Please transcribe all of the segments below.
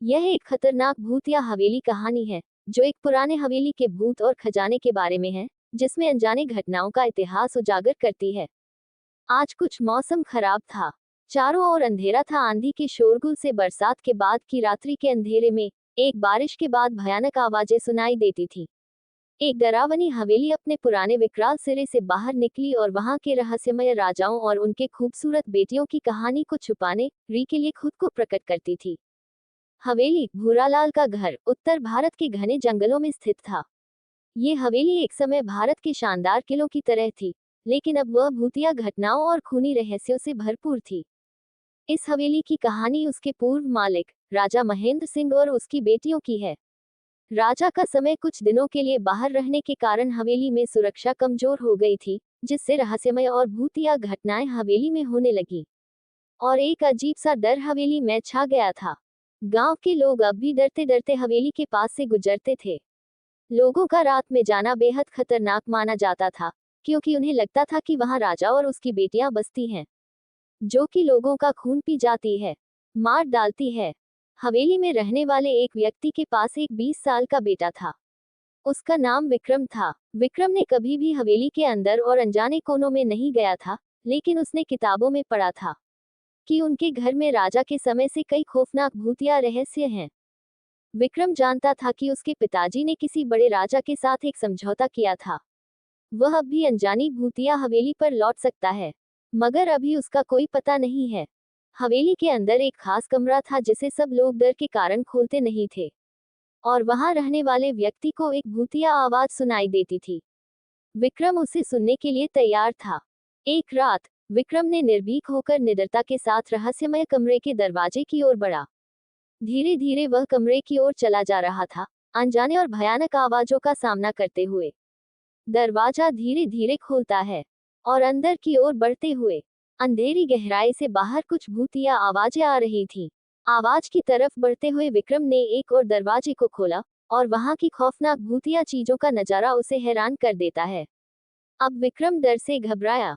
यह एक खतरनाक भूत या हवेली कहानी है, जो एक पुराने हवेली के भूत और खजाने के बारे में है, जिसमें अनजाने घटनाओं का इतिहास उजागर करती है। आज कुछ मौसम खराब था। चारों ओर अंधेरा था। आंधी के शोरगुल से बरसात के बाद की रात्रि के अंधेरे में एक बारिश के बाद भयानक आवाजें सुनाई देती थी। एक डरावनी हवेली अपने पुराने विकराल सिरे से बाहर निकली और वहां के रहस्यमय राजाओं और उनके खूबसूरत बेटियों की कहानी को छुपाने री के लिए खुद को प्रकट करती थी। हवेली भूरालाल का घर उत्तर भारत के घने जंगलों में स्थित था। ये हवेली एक समय भारत के शानदार किलों की तरह थी, लेकिन अब वह भूतिया घटनाओं और खूनी रहस्यों से भरपूर थी। इस हवेली की कहानी उसके पूर्व मालिक राजा महेंद्र सिंह और उसकी बेटियों की है। राजा का समय कुछ दिनों के लिए बाहर रहने के कारण हवेली में सुरक्षा कमजोर हो गई थी, जिससे रहस्यमय और भूतिया घटनाएं हवेली में होने लगी। और एक अजीब सा डर हवेली में छा गया था। गांव के लोग अब भी डरते डरते हवेली के पास से गुजरते थे। लोगों का रात में जाना बेहद खतरनाक माना जाता था, क्योंकि उन्हें लगता था कि वहां राजा और उसकी बेटियां बसती हैं, जो कि लोगों का खून पी जाती है, मार डालती है। हवेली में रहने वाले एक व्यक्ति के पास एक 20 साल का बेटा था। उसका नाम विक्रम था। विक्रम ने कभी भी हवेली के अंदर और अनजाने कोनों में नहीं गया था, लेकिन उसने किताबों में पढ़ा था कि उनके घर में राजा के समय से कई खौफनाक भूतिया रहस्य हैं। विक्रम जानता था कि उसके पिताजी ने किसी बड़े राजा के साथ एक समझौता किया था। वह अब भी अनजानी भूतिया हवेली पर लौट सकता है, मगर अभी उसका कोई पता नहीं है। हवेली के अंदर एक खास कमरा था जिसे सब लोग डर के कारण खोलते नहीं थे, और वहां रहने वाले व्यक्ति को एक भूतिया आवाज सुनाई देती थी। विक्रम उसे सुनने के लिए तैयार था। एक रात विक्रम ने निर्भीक होकर निडरता के साथ रहस्यमय कमरे के दरवाजे की ओर बढ़ा। धीरे धीरे वह कमरे की ओर चला जा रहा था, अनजाने और भयानक आवाजों का सामना करते हुए। दरवाजा धीरे धीरे खुलता है, और अंदर की ओर बढ़ते हुए अंधेरी गहराई से बाहर कुछ भूतिया आवाजें आ रही थीं। आवाज की तरफ बढ़ते हुए विक्रम ने एक और दरवाजे को खोला, और वहां की खौफनाक भूतिया चीजों का नजारा उसे हैरान कर देता है। अब विक्रम डर से घबराया।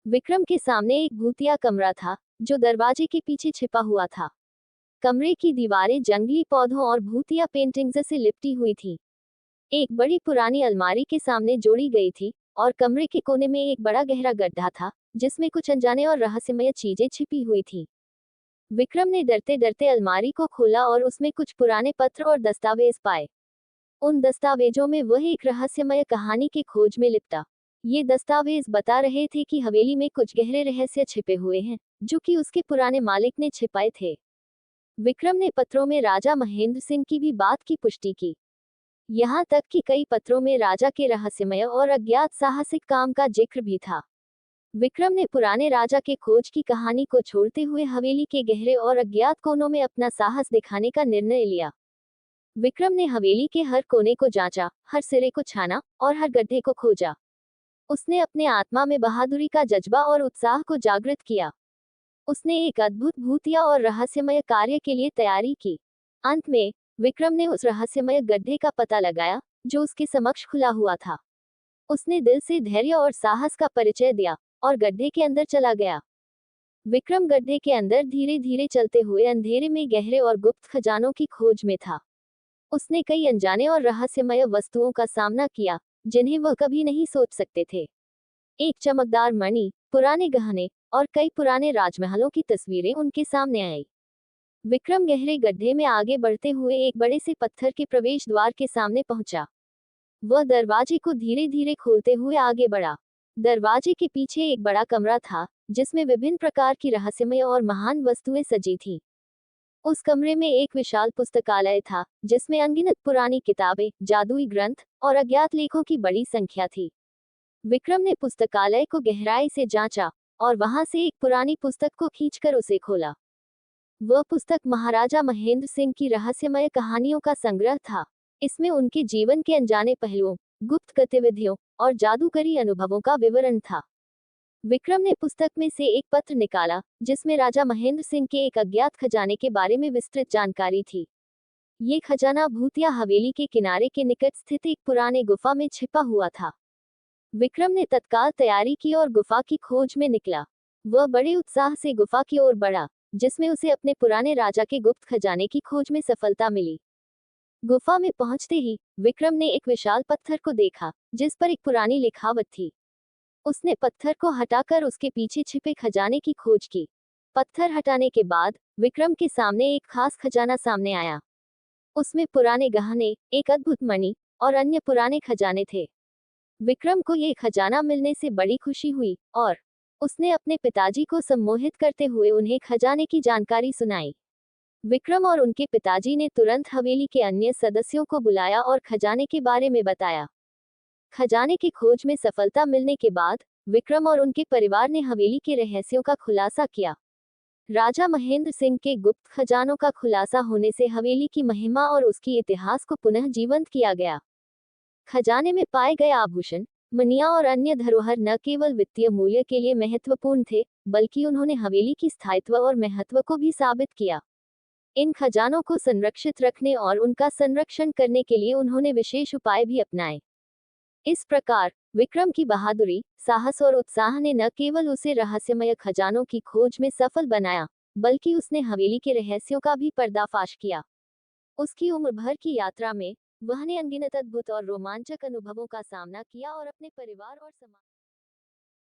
विक्रम के सामने एक भूतिया कमरा था, जो दरवाजे के पीछे छिपा हुआ था। कमरे की दीवारें जंगली पौधों और भूतिया पेंटिंग्स से लिपटी हुई थी। एक बड़ी पुरानी अलमारी के सामने जोड़ी गई थी, और कमरे के कोने में एक बड़ा गहरा गड्ढा था, जिसमें कुछ अनजाने और रहस्यमय चीजें छिपी हुई थी। विक्रम ने डरते डरते अलमारी को खोला और उसमें कुछ पुराने पत्र और दस्तावेज पाए। उन दस्तावेजों में वह एक रहस्यमय कहानी की खोज में लिपटा। ये दस्तावेज बता रहे थे कि हवेली में कुछ गहरे रहस्य छिपे हुए हैं, जो कि उसके पुराने मालिक ने छिपाए थे। विक्रम ने पत्रों में राजा महेंद्र सिंह की भी बात की पुष्टि की। यहाँ तक कि कई पत्रों में राजा के रहस्यमय और अज्ञात साहसिक काम का जिक्र भी था। विक्रम ने पुराने राजा के खोज की कहानी को छोड़ते हुए हवेली के गहरे और अज्ञात कोनों में अपना साहस दिखाने का निर्णय लिया। विक्रम ने हवेली के हर कोने को जांचा, हर सिरे को छाना और हर गड्ढे को खोजा। उसने अपने आत्मा में बहादुरी का जज्बा और उत्साह को जागृत किया। उसने एक अद्भुत भूतिया और रहस्यमय कार्य के लिए तैयारी की। अंत में विक्रम ने उस रहस्यमय गड्ढे का पता लगाया, जो उसके समक्ष खुला हुआ था। उसने दिल से धैर्य और साहस का परिचय दिया, और गड्ढे के अंदर चला गया। विक्रम गड्ढे के अंदर धीरे धीरे चलते हुए अंधेरे में गहरे और गुप्त खजानों की खोज में था। उसने कई अनजाने और रहस्यमय वस्तुओं का सामना किया, जिन्हें वह कभी नहीं सोच सकते थे। एक चमकदार मणि, पुराने गहने और कई पुराने राजमहलों की तस्वीरें उनके सामने आई। विक्रम गहरे गड्ढे में आगे बढ़ते हुए एक बड़े से पत्थर के प्रवेश द्वार के सामने पहुंचा। वह दरवाजे को धीरे धीरे खोलते हुए आगे बढ़ा। दरवाजे के पीछे एक बड़ा कमरा था, जिसमें विभिन्न प्रकार की रहस्यमय और महान वस्तुएं सजी थीं। उस कमरे में एक विशाल पुस्तकालय था, जिसमें अनगिनत पुरानी किताबें, जादुई ग्रंथ और अज्ञात लेखों की बड़ी संख्या थी। विक्रम ने पुस्तकालय को गहराई से जांचा, और वहां से एक पुरानी पुस्तक को खींचकर उसे खोला। वह पुस्तक महाराजा महेंद्र सिंह की रहस्यमय कहानियों का संग्रह था। इसमें उनके जीवन के अनजाने पहलुओं, गुप्त गतिविधियों और जादूगरी अनुभवों का विवरण था। विक्रम ने पुस्तक में से एक पत्र निकाला, जिसमें राजा महेंद्र सिंह के एक अज्ञात खजाने के बारे में विस्तृत जानकारी थी। ये खजाना भूतिया हवेली के किनारे के निकट स्थित एक पुराने गुफा में छिपा हुआ था। विक्रम ने तत्काल तैयारी की और गुफा की खोज में निकला। वह बड़े उत्साह से गुफा की ओर बढ़ा। जिसमें उसे अपने पुराने राजा के गुप्त खजाने की खोज में सफलता मिली। गुफा में पहुंचते ही विक्रम ने एक विशाल पत्थर को देखा, जिस पर एक पुरानी लिखावट थी। उसने पत्थर को हटाकर उसके पीछे छिपे खजाने की खोज की। पत्थर हटाने के बाद विक्रम के सामने एक खास खजाना सामने आया। उसमें पुराने गहने, एक अद्भुत मणि और अन्य पुराने खजाने थे। विक्रम को ये खजाना मिलने से बड़ी खुशी हुई और उसने अपने पिताजी को सम्मोहित करते हुए उन्हें खजाने की जानकारी सुनाई। विक्रम और उनके पिताजी ने तुरंत हवेली के अन्य सदस्यों को बुलाया और खजाने के बारे में बताया। खजाने की खोज में सफलता मिलने के बाद विक्रम और उनके परिवार ने हवेली के रहस्यों का खुलासा किया। राजा महेंद्र सिंह के गुप्त खजानों का खुलासा होने से हवेली की महिमा और उसकी इतिहास को पुनः जीवंत किया गया। खजाने में पाए गए आभूषण, मनिया और अन्य धरोहर न केवल वित्तीय मूल्य के लिए महत्वपूर्ण थे, बल्कि उन्होंने हवेली की स्थायित्व और महत्व को भी साबित किया। इन खजानों को संरक्षित रखने और उनका संरक्षण करने के लिए उन्होंने विशेष उपाय भी अपनाए। इस प्रकार विक्रम की बहादुरी, साहस और उत्साह ने न केवल उसे रहस्यमय खजानों की खोज में सफल बनाया, बल्कि उसने हवेली के रहस्यों का भी पर्दाफाश किया। उसकी उम्र भर की यात्रा में वह ने अनगिनत अद्भुत और रोमांचक अनुभवों का सामना किया और अपने परिवार और समाज